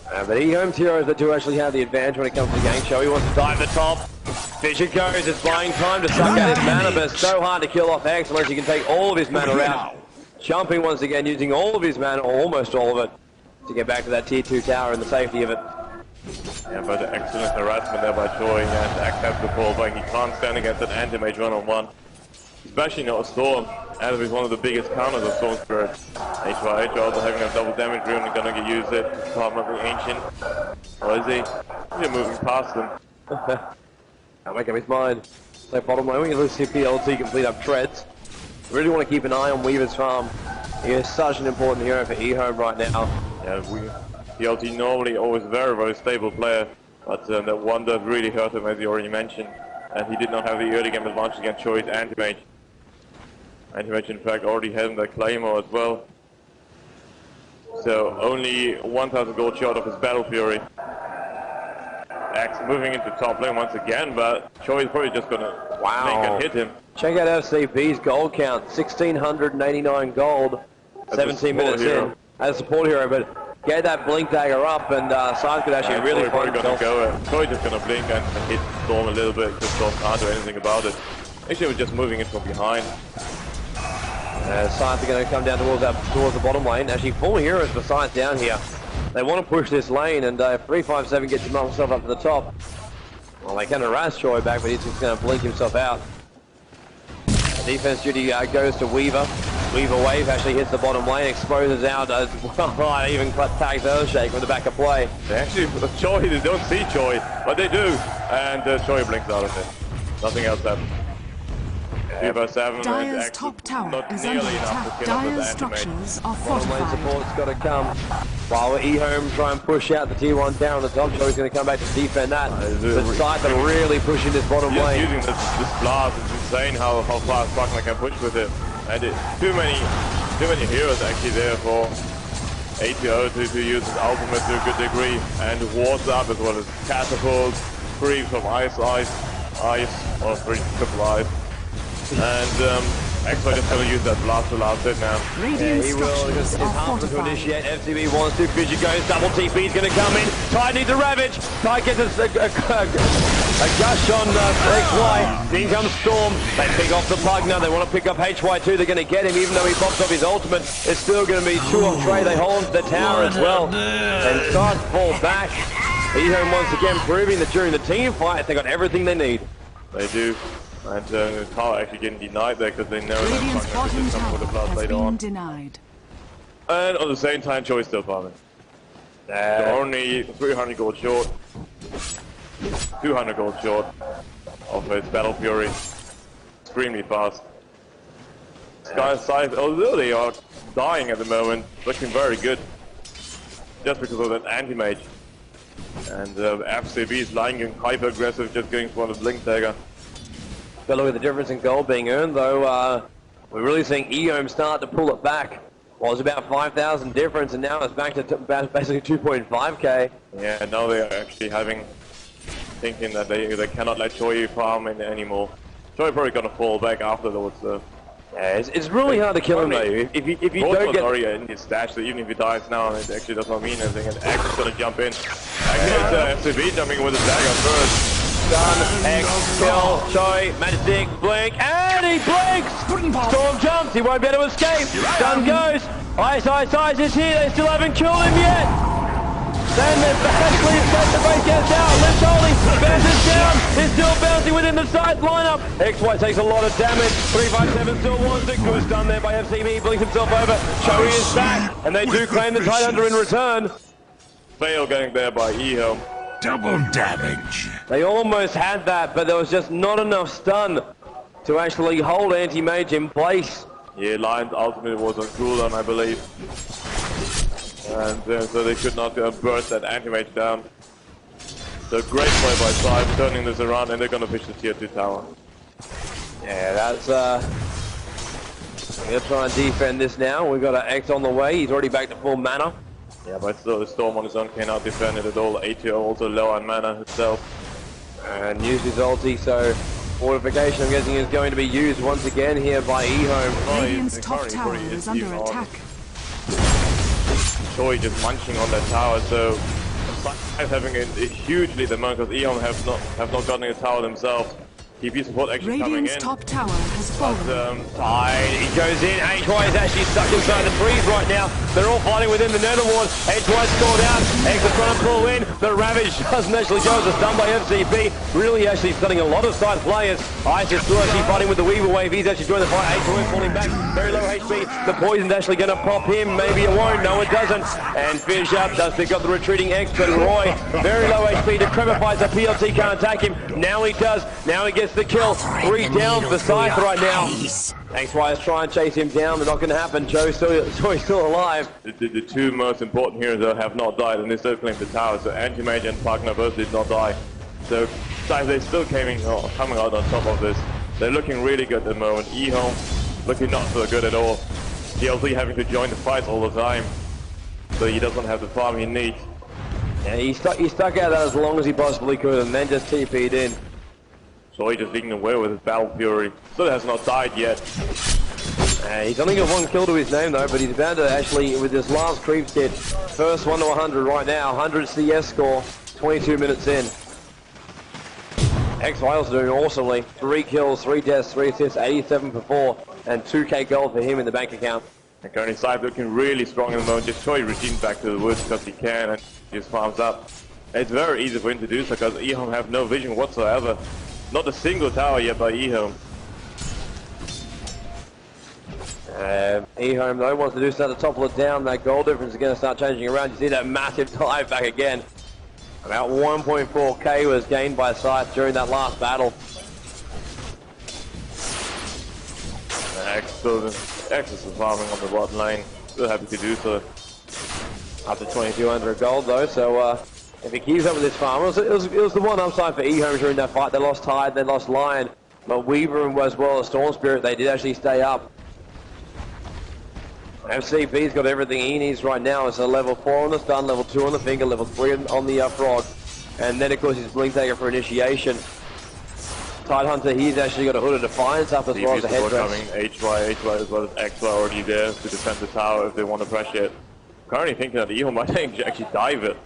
But EHOME's heroes that do actually have the advantage when it comes to the gank show. He wants to dive the top. Fisher goes, it's buying time to suck out his mana, but it's so hard to kill off X unless he can take all of his mana out. Jumping once again, using all of his mana, or almost all of it, to get back to that tier 2 tower and the safety of it. Yeah, but excellent harassment there by Choi, and X has to fall back. He can't stand against an anti-mage one-on-one. Especially not a Storm, as he's one of the biggest counters of Storm Spirit. HY also having a double damage rune and gonna get used it. Problem of the Ancient. Or is he? He's moving past them. Can't make up his mind. So bottom lane, we can lose PLT complete up treads. Really want to keep an eye on Weaver's farm. He is such an important hero for EHOME right now. Yeah, PLT normally always very stable player, but that one does really hurt him, as you already mentioned. And he did not have the early game advantage against Choi's anti-mage. Anti-mage in fact already had the Claymore as well. So only 1,000 gold short of his Battle Fury. X moving into top lane once again, but Choi is probably just gonna make it hit him. Check out FCP's gold count, 1,689 gold, 17 minutes in. As a support hero, but get that blink dagger up and Scythe could actually really find himself. Choi just gonna blink and hit Storm a little bit, because Storm can't do anything about it. Actually, we're just moving in from behind. Scythe are going to come down towards the bottom lane. Actually, 4 heroes for Scythe down here. They want to push this lane, and 357 gets himself up to the top. Well, they can harass Choi back, but he's just going to blink himself out. Defense duty goes to Weaver. Weaver wave actually hits the bottom lane, exposes out as well. Even tags Earthshake with the back of play. They actually, Choi, they don't see Choi, but they do. And Choi blinks out of it. Nothing else happens. Dire's top tower is under attack. Dire's structures are Bottom lane fortified. support's got to come. While EHOME try and push out the tier 1 tower on the top, Choi's going to come back to defend that. But Scythe are really pushing this bottom lane. Using this blast, it's insane how fast Buckner can push with it. And too many heroes actually there for ATO to use his ultimate to a good degree. And wards up as well as catapults, creeps from ice, or triple ice. And XY just gonna use that blast to last hit now. Radiant He will, structures it's are half to fortified. initiate. FCB wants to. Fisher goes, double TP's going to come in. Ty needs a Ravage. Ty gets a gush on XY. In comes Storm. They pick off the plug now. They want to pick up HY too. They're going to get him, even though he pops off his ultimate. It's still going to be 2 off Trey. They hold the tower as well. And Scythe fall back. EHOME once again proving that during the team fight, they got everything they need. They do. And Tower actually getting denied there because they know Radiant's that bottom Buckner tower with the blast has later been on. denied. And at the same time, Choi's still farming. They're only 300 gold short. 200 gold short of his Battle Fury. Extremely fast. Scythe, although they are dying at the moment, looking very good. Just because of that anti-mage. And FCB is lying in hyper aggressive, just going for the blink dagger. But look at the difference in gold being earned, though. We're really seeing EHOME start to pull it back. Well, it was about 5,000 difference, and now it's back to basically 2.5k. Yeah, now they are actually thinking that they cannot let Choi farm in anymore. Choi probably gonna fall back after those Yeah, it's really hard to kill him though. If you don't get Aria in his stash, so even if he dies now, it actually does not mean anything. And X is gonna jump in. Actually, it's FCB jumping with a dagger first. Stun, X, kill, Choi, Magic, blink, and he blinks! Storm jumps, he won't be able to escape. Stun goes. Ice is here, they still haven't killed him yet. Then the Ashley escapes the base, gets down, lifts Holy, bounces down, he's still bouncing within the Scythe lineup. XY takes a lot of damage, 357 still wants it, good stun there by FCB, blinks himself over, Choi is back, and they do claim the Tidehunter in return. Fail getting there by EHOME. Double damage. They almost had that, but there was just not enough stun to actually hold Anti-Mage in place. Yeah, Lion's ultimate was on cooldown, I believe. And so they could not burst that Anti-Mage down. So great play by Scythe, turning this around, and they're gonna push the tier 2 tower. Yeah, that's we're gonna try and defend this now. We've got an X on the way, he's already back to full mana. Yeah, but still the Storm on his own cannot defend it at all. ATO also low on mana itself. And used his ulti, so fortification I'm guessing is going to be used once again here by EHOME. Radiant's top tower is under attack. Choi just munching on that tower, so Scythe having a huge lead at the moment because EHOME have not gotten a tower themselves. TP support actually coming in. Radiant's top tower has fallen. Tide, he goes in. HY is actually stuck inside the freeze right now. They're all fighting within the Nether Ward. HY scored out. X is trying to pull in. The Ravage doesn't actually go as a stun by FCB. Really actually stunning a lot of side players. Ice is still actually fighting with the Weaver Wave. He's actually joined the fight. HY falling back. Very low HP. The poison's actually going to pop him. Maybe it won't. No, it doesn't. And finish up. Does pick up the retreating X, but Roy, very low HP. Decrepifies the PLT, can't attack him. Now he does. Now he gets the kill. 3 down for Scythe right now. XY is trying to chase him down, but not going to happen. Choi's still alive. The two most important heroes have not died, and they still claim the tower. So Anti-Mage and Partner both did not die. So Scythe, they're still coming out on top of this. They're looking really good at the moment. EHOME looking not so good at all. DLZ having to join the fight all the time, so he doesn't have the farm he needs. Yeah, he stuck out that as long as he possibly could, and then just TP'd in. So he just leading away with his Battle Fury. Still has not died yet. He's only got 1 kill to his name though, but he's about to actually, with this last creep kit, first 1 to 100 right now, 100 CS score, 22 minutes in. XY also doing awesomely. 3 kills, 3 deaths, 3 assists, 87 for 4, and 2k gold for him in the bank account. And currently Scythe looking really strong in the moment. Just Choi retreating back to the woods because he can, and just farms up. It's very easy for him to do so because EHOME have no vision whatsoever. Not a single tower yet by EHOME. EHOME though wants to do something to topple it down. That goal difference is going to start changing around. You see that massive dive back again. About 1.4k was gained by Scythe during that last battle. X is farming on the bot lane. Still happy to do so. Up to 2200 gold though, so if he keeps up with this farm, it was the one upside for EHOME during that fight. They lost Tide, they lost Lion, but Weaver and as well as Storm Spirit, they did actually stay up. FCB's got everything he needs right now. It's a level 4 on the stun, level 2 on the finger, level 3 on the frog, and then of course his Blink Taker for initiation. Tidehunter, he's actually got a Hood of Defiance up as well as a headdress. Coming, HY as well as XY already there to defend the tower if they want to pressure it. Currently thinking that EHOME might actually dive it.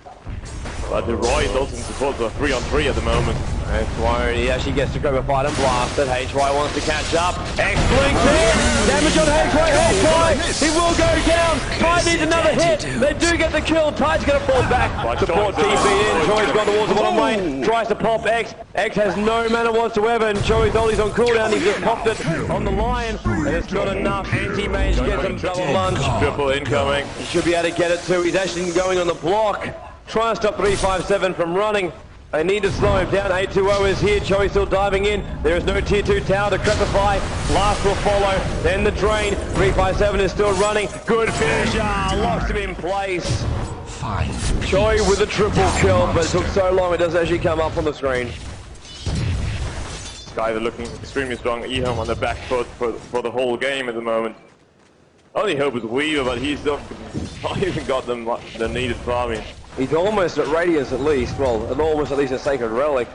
But the Roy is also in support for 3-on-3 at the moment. XY, he actually gets to grab a fight and blast it. HY wants to catch up. X blinks in! Damage on HY! He will go down! Tide needs another hit! They do get the kill! Tide's going to fall back. Support TP in. Choi's gone towards the bottom lane. Tries to pop X. X has no mana whatsoever, and Choi's ulti's on cooldown. He's just popped it on the Lion, and it's not enough. Anti-Mage gets him double lunge. Triple incoming. He should be able to get it too. He's actually going on the block. Trying to stop 357 from running. They need to slow him down. 820 is here. Choi still diving in. There is no tier 2 tower to Decrepify. Last will follow. Then the drain. 357 is still running. Good finisher. Locks him in place. Choi with a triple kill, but it took so long it doesn't actually come up on the screen. Scythe looking extremely strong. EHOME on the back foot for the whole game at the moment. Only hope is Weaver, but he's not even got the needed farming. He's almost at radius at least. Well, almost at least a sacred relic.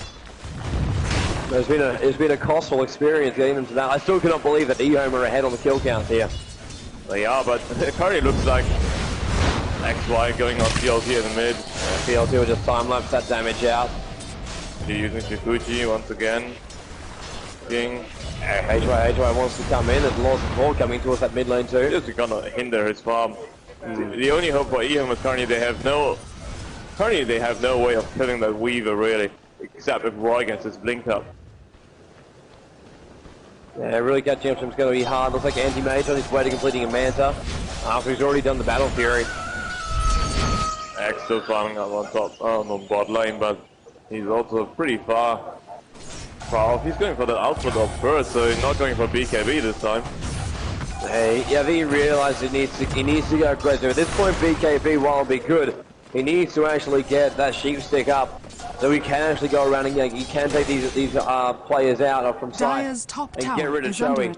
It's been a costful experience getting them to that. I still cannot believe that EHOME are ahead on the kill count here. They are, but it currently looks like XY going on PLT in the mid. PLT will just time-lapse that damage out. You're using Shikuchi once again. King. HY wants to come in. There's lots of support coming towards that mid lane too. Just gonna hinder his farm. The only hope for EHOME is currently they have no way of killing that Weaver really, except if Roy gets his blink up. Yeah, really catching up to him is going to be hard. Looks like Anti-Mage on his way to completing a Manta after he's already done the Battle Fury. X still farming up on top, on bot lane, but he's also pretty far off. He's going for the output of first, so he's not going for BKB this time. Hey, yeah, I think he realized he needs to go aggressive. At this point, BKB, while it'll be good, he needs to actually get that sheep stick up, so he can actually go around and he can take these players out from Scythe and get rid of Shoei.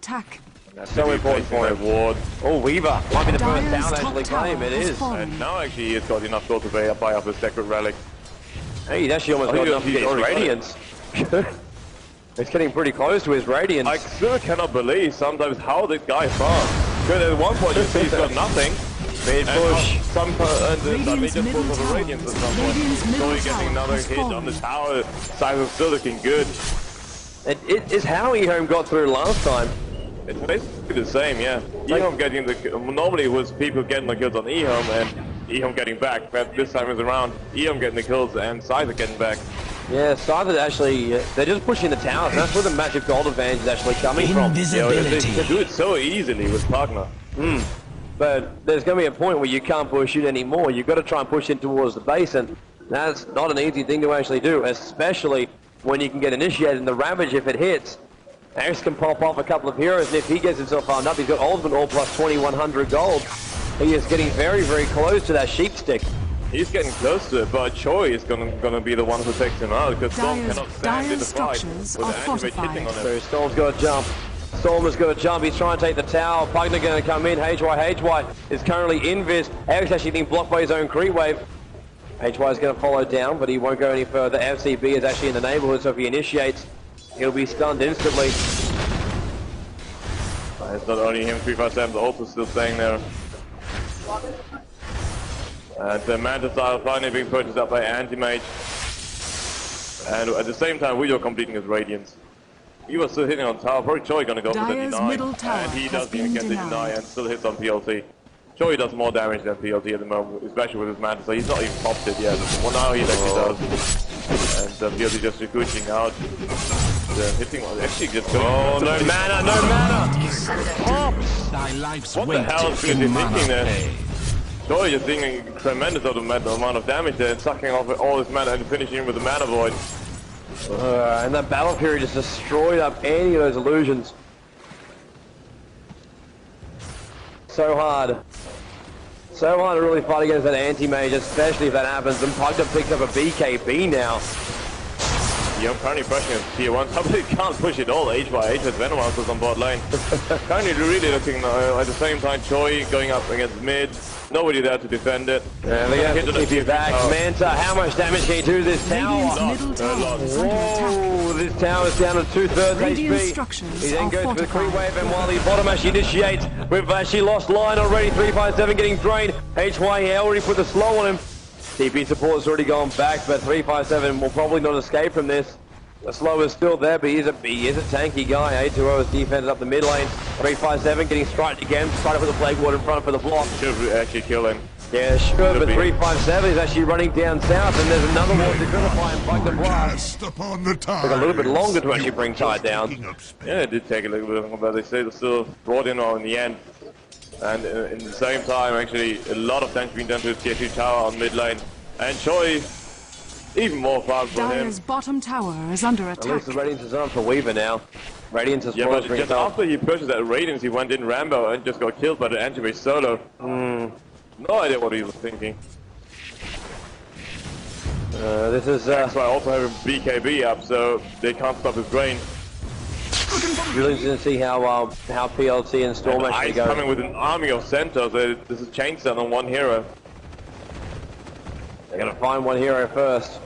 That's so important for him. Ward. Oh, Weaver might be the first down actually claim. It is. And now actually he's got enough gold to buy up his Sacred Relic. Hey, he's actually almost got enough to get his Radiance. He's getting pretty close to his Radiance. I still cannot believe sometimes how this guy farms. Because at one point you see he's got nothing. Mid push. And he just pulls for the Radiance at some point. So he's getting another hit on the tower. Scythe is still looking good. It is how EHOME got through last time. It's basically the same, yeah. EHOME getting the... Normally it was people getting the kills on EHOME and EHOME getting back. But this time is around EHOME getting the kills and Scythe getting back. Yeah, Scythe is actually... they're just pushing the towers. That's where the massive gold advantage is actually coming from. They do it so easily with Pugna. But there's going to be a point where you can't push it anymore. You've got to try and push in towards the base, and that's not an easy thing to actually do, especially when you can get initiated. And the Ravage, if it hits, X can pop off a couple of heroes, and if he gets himself armed up, he's got Ultimate All plus 2100 gold. He is getting very, very close to that sheep stick. He's getting close to it, but Choi is gonna be the one who takes him out, because Storm cannot stand in the fight with the Anti-Mage hitting on him. So Storm's got to jump. Storm has got to jump. He's trying to take the tower. Pugna going to come in. HY is currently invis. X actually being blocked by his own creep wave. HY is going to follow down, but he won't go any further. FCB is actually in the neighborhood, so if he initiates, he'll be stunned instantly. It's not only him, 357, the ult is still staying there. And the Manta style finally being purchased up by Anti-Mage. And at the same time, we are completing his Radiance. He was still hitting on tower, probably Choi gonna go for the deny. And he doesn't even get the deny and still hits on PLT. Choi does more damage than PLT at the moment, especially with his Manta, so he's not even popped it yet. Well, now he actually does. And PLT just Rikuching out. Hitting one, actually just going... Oh, no mana! Pops! What the hell is he thinking there? Choi just doing a tremendous amount of damage there and sucking off all his mana and finishing him with the Mana Void. And that Battle Fury just destroyed up any of those illusions. So hard. So hard to really fight against that Anti-Mage, especially if that happens. And Pugna picks up a BKB now. Yeah, I'm currently pushing his tier 1. Somebody can't push it all. HYH with Venom Monsters on bot lane. Currently really looking at the same time, Choi going up against mid. Nobody there to defend it. Yeah, they're going to keep you back. Manta, how much damage can you do to this tower? Whoa, this tower is down to 2/3 HP. He then goes for the creep wave, and while the bottom actually initiates, we've actually lost line already. 357 getting drained. HY already put the slow on him. TP support's already gone back, but 357 will probably not escape from this. The slow is still there, but he is a tanky guy. A2O is defended up the mid lane. 357 getting striked again, trying to put the Plague Ward in front for the block. Should actually kill him. Yeah, sure, but 357 is actually running down south, and there's another one to vilify and plug the blast. Took a little bit longer to actually bring Tide down. Yeah, it did take a little bit longer, but they still brought in in the end. And in the same time, actually, a lot of damage being done to the tier 2 tower on mid lane. And Choi, even more farm for him. Dire's bottom tower is under attack. At least the Radiance is on for Weaver now. Radiance is but just after he purchased that Radiance, he went in Rambo and just got killed by the Anti-Mage solo. No idea what he was thinking. This is... That's why I also have BKB up, so they can't stop his brain. Really interesting to see how PLT and Storm actually go. Coming with an army of Centaurs. This is chainsaw on one hero. They're going to find one hero first.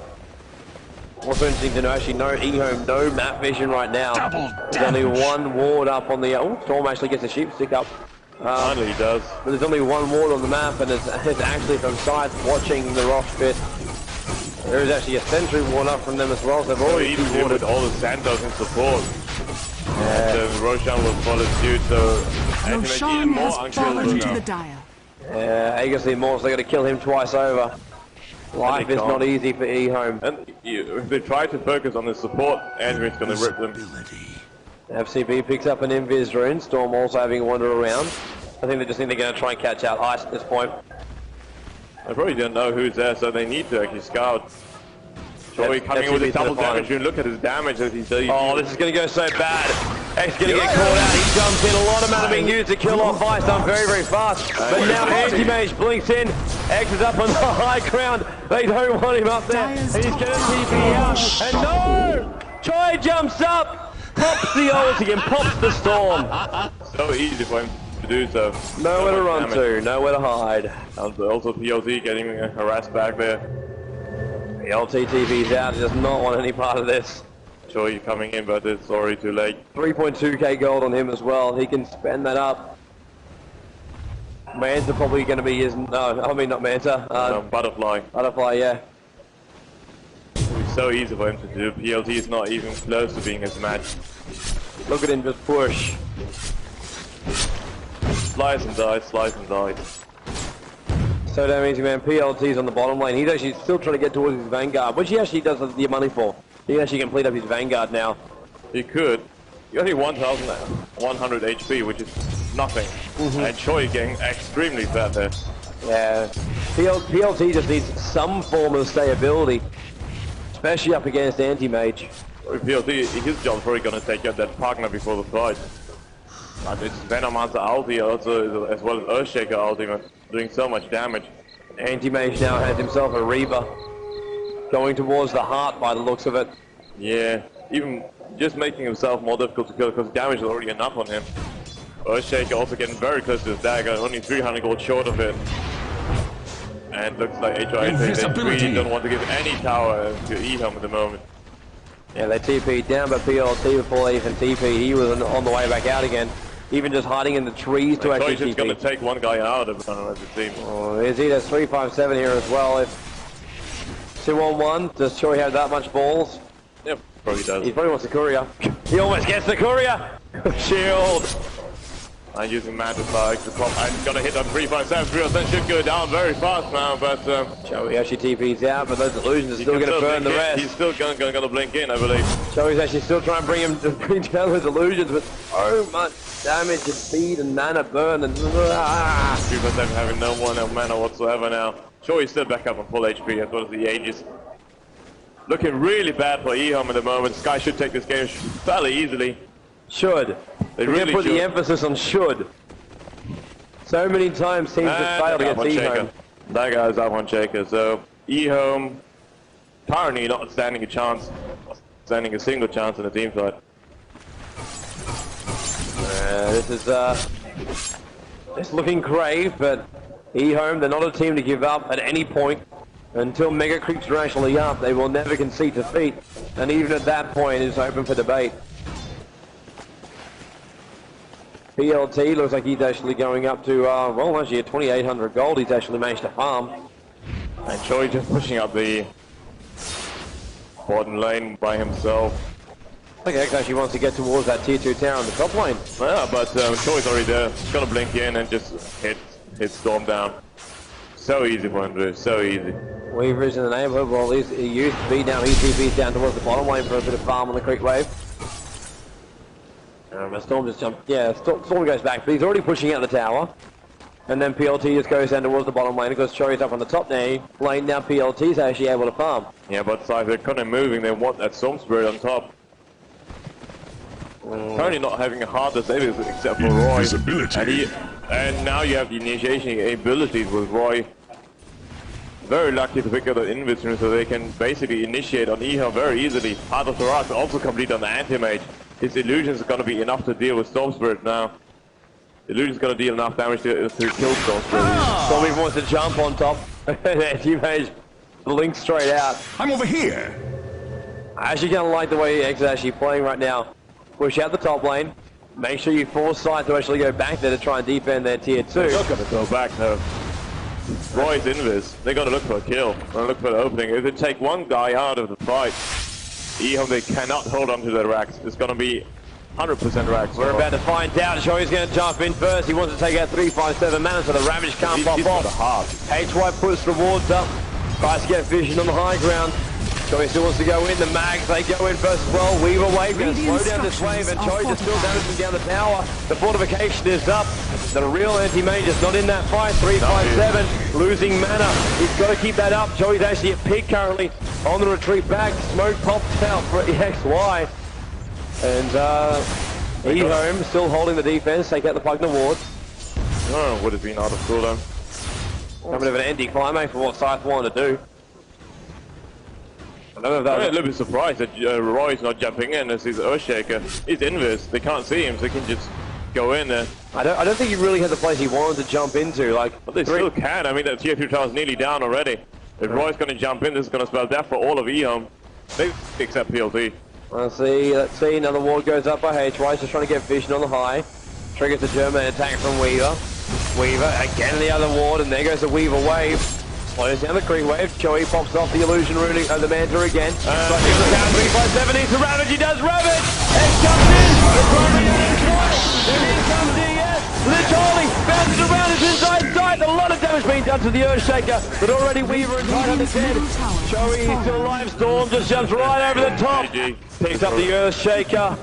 Also interesting to know, actually, no EHOME, no map vision right now. Double There's only damage. one ward up on the... Oh, Storm actually gets a sheep stick up. Finally he does. But there's only one ward on the map, and it's actually from Scythe watching the Rosh pit. There is actually a sentry ward up from them as well, so they've already Even warded. with all the Santos in support. And Roshan will follow suit, so Roshan even more has fallen unkillable to now. the dire. Agassi Morse, they're going to kill him twice over. Life is not easy for EHOME. And if they try to focus on the support, Andrew's going to rip them. FCB picks up an invis rune, Storm also having a wander around. I think they just think they're going to try and catch out Ice at this point. They probably don't know who's there, so they need to actually scout. Joey coming in with a double damage rune. Look at his damage that he's doing. Oh, this is going to go so bad. X going to get caught out. He jumps in. A lot of mana being used to kill off Ice. Done very, very fast. But now Anti-Mage blinks in. X is up on the high ground. They don't want him up there. And he's going to TP out. And no! Troy jumps up. Pops the ulti and pops the Storm. So easy for him to do so. Nowhere to run to. Nowhere to hide. And also PLT getting harassed back there. The LTTV's out. He does not want any part of this. Joey coming in, but it's already too late. 3.2k gold on him as well. He can spend that up. Manta probably going to be his... No, I mean not Manta. Butterfly. Butterfly, yeah. It's so easy for him to do. PLT is not even close to being his match. Look at him just push. Slice and dice, slice and dice. So damn easy, man. PLT's on the bottom lane. He's actually still trying to get towards his Vanguard, which he actually does the money for. He can actually complete up his Vanguard now. He could. He only 1,100 HP, which is nothing. And Choi getting extremely fat there. Yeah. PLT just needs some form of stability, especially up against Anti-Mage. With PLT, his job's probably going to take out that partner before the fight. And it's Venomancer ulti also, as well as Earthshaker ultimate, doing so much damage. Anti-Mage now has himself a Reaver. Going towards the heart by the looks of it. Yeah, even just making himself more difficult to kill because damage is already enough on him. Earthshaker also getting very close to his dagger, only 300 gold short of it. And looks like HRA they really don't want to give any tower to EHOME at the moment. Yeah, they TP'd down by PLT before they even TP'd. He was on the way back out again. Even just hiding in the trees to actually TP. He's going to take one guy out of the team. Oh, there's 357 here as well. If 2-on-1, does Choi have that much balls? Yep, probably does. He probably wants the courier. He almost gets the courier! Shield! I'm using Manta Spike to pop. I'm going to hit on 357. 3% should go down very fast now, but... Joey actually TP's out, but those illusions are still going to burn the rest. He's still going to blink in, I believe. Joey's actually still trying to bring down those illusions, but so much damage and speed and mana burn and... 3% having no mana whatsoever now. Joey's still back up on full HP as well as the Aegis. Looking really bad for EHOME at the moment. Sky should take this game fairly easily. Should. They We're really going to put should. the emphasis on should. So many times teams have failed against EHOME. That guy's up on Shaker, so EHOME apparently not standing a chance, standing a single chance in the team fight. This is it's looking grave, but EHOME, they're not a team to give up at any point. Until Mega Creeps are actually up, they will never concede defeat. And even at that point, it's open for debate. PLT looks like he's actually going up to, well, actually at 2,800 gold, he's actually managed to farm. And Choi just pushing up the bottom lane by himself. I think X actually wants to get towards that tier 2 tower on the top lane. Yeah, but Choi's already there. He's gonna blink in and just hit Storm down. So easy for him to do, so easy. Weaver's in the neighborhood, well, he used to be, now he TP's down towards the bottom lane for a bit of farm on the creek wave. Storm just jumped, yeah, Storm goes back, but he's already pushing out the tower. And then PLT just goes down towards the bottom lane because Choi's up on the top lane, now PLT's actually able to farm. Yeah, but Scythe, they're kind of moving, they want that Storm Spirit on top. Currently not having a hard disable except for Roy. And now you have the initiation abilities with Roy. Very lucky to pick up the inventory so they can basically initiate on EHOME very easily. Heart of the Rock also complete on the Anti-Mage. His illusions are going to be enough to deal with Storm Spirit now. Illusion's going to deal enough damage to kill Storm Spirit. Storm even wants to jump on top. Anti-Mage blinks straight out. I'm over here. I actually kind of like the way X is actually playing right now. Push out the top lane. Make sure you force Scythe to actually go back there to try and defend their tier 2. They're not going to go back though. Roy's invis. They're going to look for a kill. They're going to look for the opening. If they take one guy out of the fight, EHOME, they cannot hold on to their racks. It's going to be 100% racks. We're about to find out. Joey's going to jump in first. He wants to take out 357 mana, so the Ravage can't pop off. HY puts rewards up. Tries to get vision on the high ground. Joey still wants to go in. The mags, they go in first as well. Weaver wave, going to slow down this wave, and Joey is still damaging down the tower. The fortification is up. The real anti-mage is not in that fight. 357, losing mana. He's got to keep that up. Joey's actually at peak currently on the retreat back. Smoke pops out for XY. And EHOME still holding the defense. Take out the Pugna ward. Oh, would have been out of cooldown. A bit of an anti-climax for what Scythe wanted to do. I'm a little bit surprised that Roy's not jumping in as his Earthshaker. He's invis. They can't see him, so they can just go in there. I don't think he really had the place he wanted to jump into. But they still can. I mean, that tier 2 tower is nearly down already. If Roy's going to jump in, this is going to spell death for all of EHOME. They except PLT. Let's see. Another ward goes up by HY. Just trying to get vision on the high. Triggers the German attack from Weaver. Weaver again the other ward, and there goes the Weaver wave. Slows down the creep wave. Joey pops off the illusion runic of the Manta again. Gives the down 357. Needs to ravage. He does ravage. X comes in. And here comes DS. Literally bounces around his inside side. A lot of damage being done to the Earthshaker, but already Weaver and Titan is dead. Joey, he's still alive. Storm just jumps right over the top. Picks up the Earthshaker.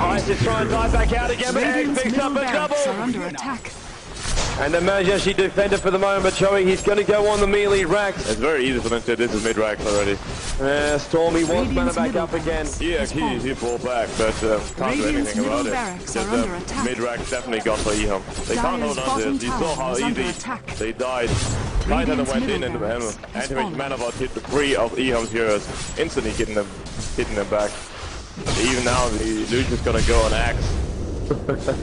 Ice is trying to dive back out again, but X picks up a double. Under attack. And the Mage actually defended for the moment, Joey, he's going to go on the melee racks. It's very easy for them to say this is mid-racks already. Stormy wants mana back up again. Yeah, he fall back, but can't do anything about it. Mid-racks definitely gone for EHOME. They can't hold on to this. You saw how easy they died. Titan went in and anti-mage mana bot hit the 3 of EHOME's heroes, instantly hitting them back. Even now, the Lucian's going to go on Axe.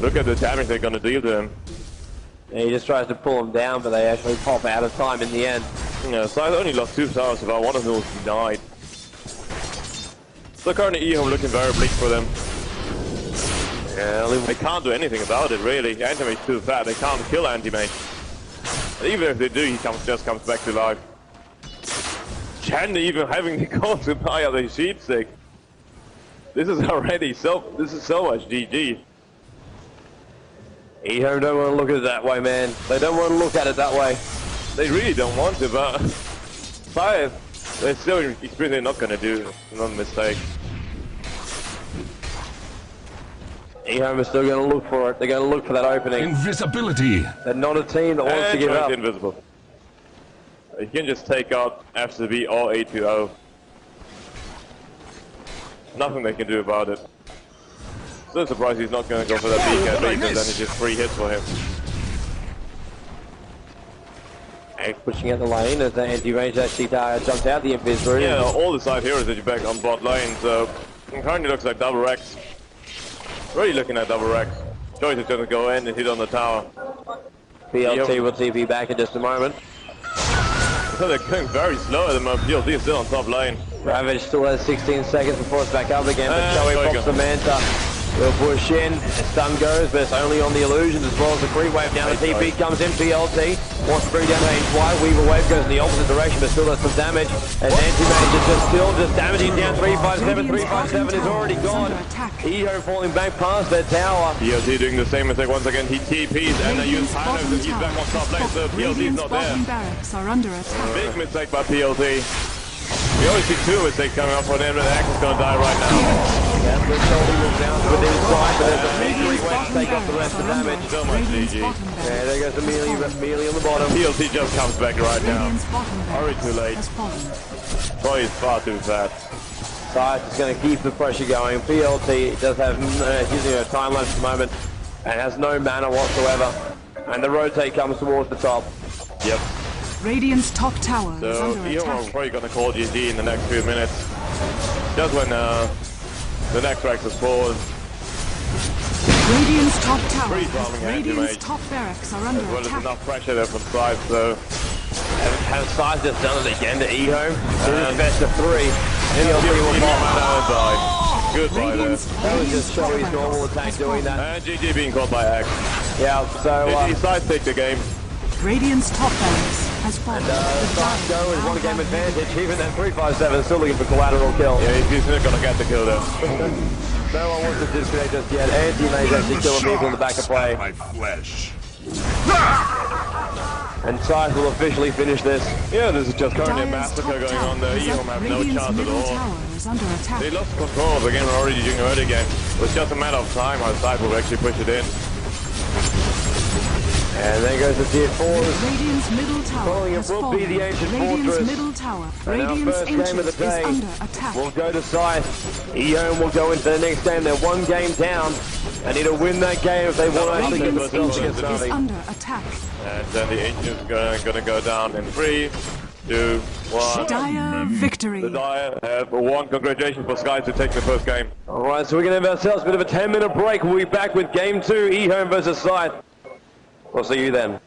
Look at the damage they're going to deal to him. Yeah, he just tries to pull them down, but they actually pop out of time in the end. Yeah, Scythe only lost 2 towers, about one of those died. So currently EHOME looking very bleak for them. Yeah, they can't do anything about it really. Anti-Mage's too fat, they can't kill Anti-Mage. Even if they do, he just comes back to life. Chen even having to go to buy other sheep stick. This is already so much GG. EHOME don't want to look at it that way, man. They don't want to look at it that way. They really don't want to, but Scythe, they're still experiencing not going to do another mistake. EHOME is still going to look for it. They're going to look for that opening. Invisibility. They're not a team that wants to give up. Invisible. You can just take out FCB or A2O. Nothing they can do about it. Still surprised he's not going to go for that BK, but then it's just 3 hits for him. Egg pushing out the lane as the anti-range actually jumps out the invis room. Yeah, all the side heroes are back on bot lane, so it currently looks like double Rex. Really looking at double Rex. Joyce is going to go in and hit on the tower. PLT will TP back in just a moment. So they're going very slow at the moment. PLT is still on top lane. Ravage still has 16 seconds before it's back up again, but Joey pops the Manta. We'll push in, stun goes, but it's only on the illusions as well as the creep wave. Now the TP comes in, PLT wants to bring down HY. Weaver wave goes in the opposite direction, but still does some damage. And anti-mage is still damaging down 357. 357 is already gone. EHOME falling back past their tower. PLT doing the same mistake once again. He TPs and they use Pyros and he's back on top lane, so PLT is not there. Big mistake by PLT. We always see 2 mistakes coming up for them, and Axe is going to die right now. Yeah, the shoulder was down to within sight, but there's a big way to take off the rest of the damage. So much GG. Yeah, there goes the melee on the bottom. PLT just comes back right now. Already too late. Boy is far too fast. Scythe is going to keep the pressure going. PLT does have using a time lapse at the moment and has no mana whatsoever. And the rotate comes towards the top. Yep. Radiant's top tower is under EHOME attack. are probably going to call GG in the next few minutes. Just when the next Rex is forward. Radiant's top tower. Radiant's top barracks are under There's attack. enough pressure there from Scythe, so... Has Scythe just done it again to EHOME? This is best of 3. Good buy there. That was just Shoei's normal attack doing that. And GG being caught by Axe. Yeah, so... GG Scythe picked the game. Radiant's top barracks has fallen. Scythe go with one game advantage, even then 357 still looking for collateral kill. Yeah, he's not gonna get the kill though. No one wants to disconnect just yet. Anti-Maze actually killing people in the back of play. My flesh. And Scythe will officially finish this. Yeah, this is just currently a Dire's massacre top going on there. tower is EHOME up. have no Radiant's chance at middle all. tower is under attack. They lost control of the game already during the early game. It was just a matter of time how Scythe will actually push it in. And there goes the tier 4s. Radiant's middle tower Following it has will fallen. be the ancient Radiant's fortress. middle tower. And our Radiant's first game of the ancient is day under attack. will go to Scythe. EHOME will go into the next game. They're one game down. They need to win that game if they want to actually get Radiant's themselves against ancient is something. under attack. And then the Ancient's gonna go down in 3, 2, 1. Dire victory. The Dire have won. Congratulations for Scythe to take the first game. Alright, so we're going to have ourselves a bit of a 10-minute break. We'll be back with game 2, EHOME versus Scythe. We'll see you then.